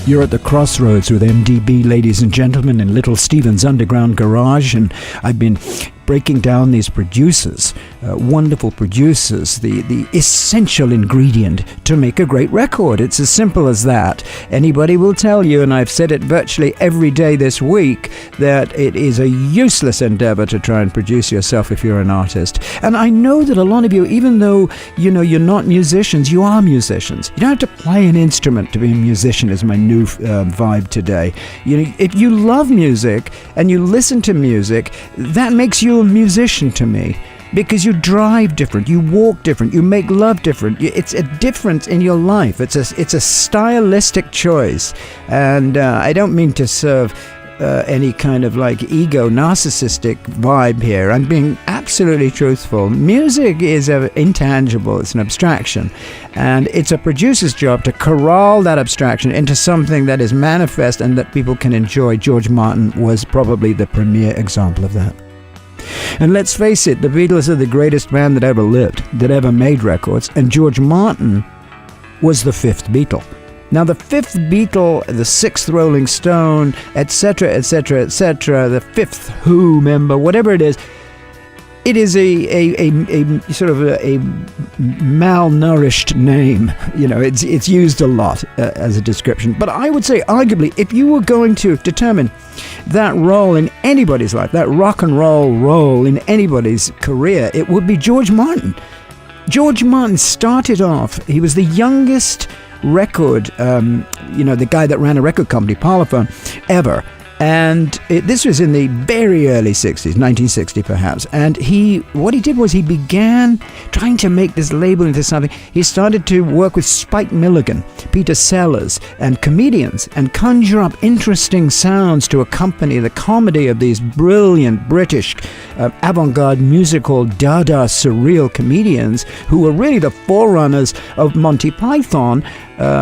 You're at the crossroads with MDB, ladies and gentlemen, in Little Steven's underground garage, and I've been breaking down these producers, wonderful producers, the essential ingredient to make a great record. It's as simple as that. Anybody will tell you, and I've said it virtually every day this week, that it is a useless endeavor to try and produce yourself if you're an artist. And I know that a lot of you, even though you're not musicians, you are musicians. You don't have to play an instrument to be a musician, is my new vibe today. If you love music and you listen to music, that makes you a musician to me, because you drive different, you walk different, you make love different. It's a difference in your life. It's a stylistic choice, and I don't mean to serve any kind of ego narcissistic vibe here. I'm being absolutely truthful. Music is intangible. It's an abstraction, and it's a producer's job to corral that abstraction into something that is manifest and that people can enjoy. George Martin was probably the premier example of that. And let's face it, the Beatles are the greatest band that ever lived, that ever made records, and George Martin was the fifth Beatle. Now, the fifth Beatle, the sixth Rolling Stone, etc., etc., etc., the fifth Who member, whatever it is a sort of a malnourished name. It's used a lot as a description. But I would say, arguably, if you were going to determine that role in anybody's life, that rock and roll role in anybody's career, it would be George Martin. George Martin started off, he was the youngest record, the guy that ran a record company, Parlophone, ever. And this was in the very early 60s, 1960 perhaps. And what he did was he began trying to make this label into something. He started to work with Spike Milligan, Peter Sellers, and comedians, and conjure up interesting sounds to accompany the comedy of these brilliant British avant-garde musical Dada surreal comedians who were really the forerunners of Monty Python,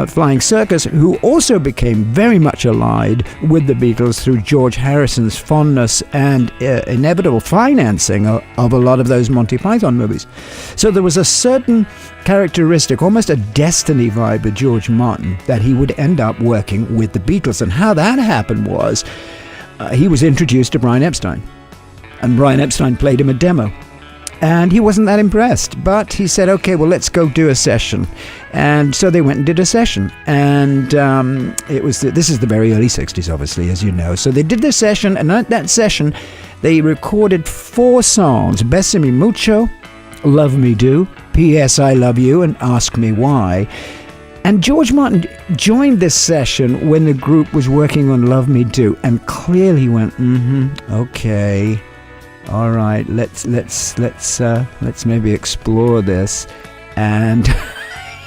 Flying Circus, who also became very much allied with the Beatles through George Harrison's fondness and inevitable financing of a lot of those Monty Python movies. So there was a certain characteristic, almost a destiny vibe with George Martin, that he would end up working with the Beatles. And how that happened was he was introduced to Brian Epstein, and Brian Epstein played him a demo. And he wasn't that impressed, but he said, okay, well, let's go do a session. And so they went and did a session. And this is the very early 60s, obviously, as you know. So they did the session, and at that session, they recorded 4 songs: Besame Mucho, Love Me Do, P.S. I Love You, and Ask Me Why. And George Martin joined this session when the group was working on Love Me Do, and clearly went, okay. All right, let's maybe explore this. And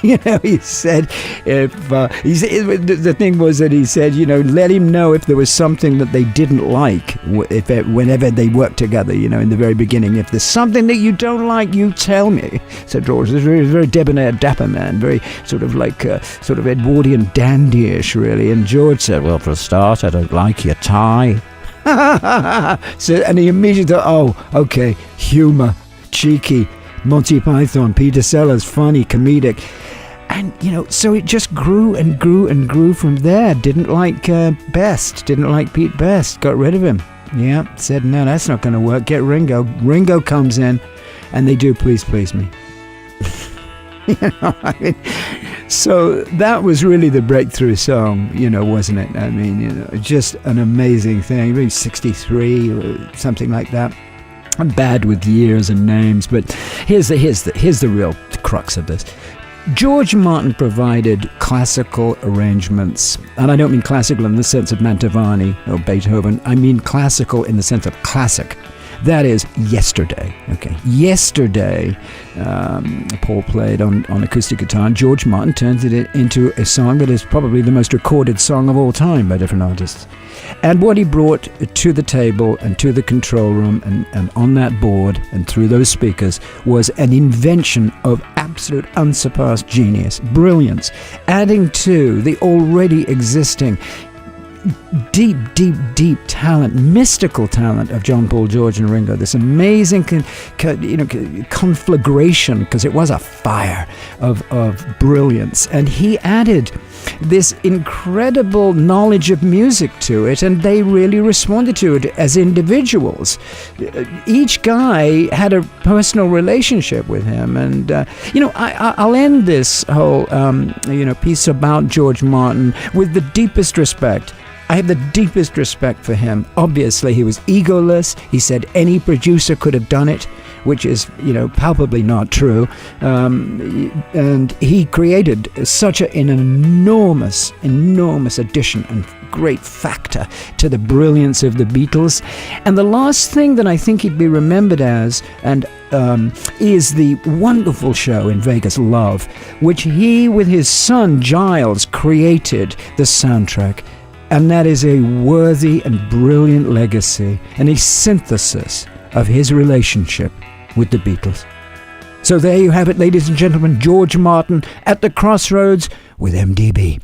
he said, the thing was that he said, let him know if there was something that they didn't like, whenever they worked together, in the very beginning. If there's something that you don't like, you tell me, said George. This was very debonair, dapper man, very sort of Edwardian dandyish, really. And George said, well, for a start, I don't like your tie. And he immediately thought, okay, humor, cheeky, Monty Python, Peter Sellers, funny, comedic. And, so it just grew and grew and grew from there. Didn't like Best, didn't like Pete Best, got rid of him. Yeah, said, no, that's not going to work. Get Ringo. Ringo comes in, and they do Please Please Me. So that was really the breakthrough song, wasn't it? I mean, just an amazing thing. Maybe 63 or something like that. I'm bad with years and names, but here's the real crux of this. George Martin provided classical arrangements, and I don't mean classical in the sense of Mantovani or Beethoven. I mean classical in the sense of classic. That is Yesterday. Okay, Yesterday, Paul played on acoustic guitar, and George Martin turned it into a song that is probably the most recorded song of all time by different artists. And what he brought to the table and to the control room and on that board and through those speakers was an invention of absolute unsurpassed genius, brilliance, adding to the already existing deep, deep, deep talent, mystical talent of John, Paul, George, and Ringo. This amazing, conflagration, because it was a fire of brilliance. And he added this incredible knowledge of music to it, and they really responded to it as individuals. Each guy had a personal relationship with him, and I'll end this whole piece about George Martin with the deepest respect. I have the deepest respect for him. Obviously, he was egoless. He said any producer could have done it, which is, palpably not true. And he created such an enormous, enormous addition and great factor to the brilliance of the Beatles. And the last thing that I think he'd be remembered as, is the wonderful show in Vegas, Love, which he, with his son Giles, created the soundtrack. And that is a worthy and brilliant legacy, and a synthesis of his relationship with the Beatles. So there you have it, ladies and gentlemen, George Martin at the crossroads with MDB.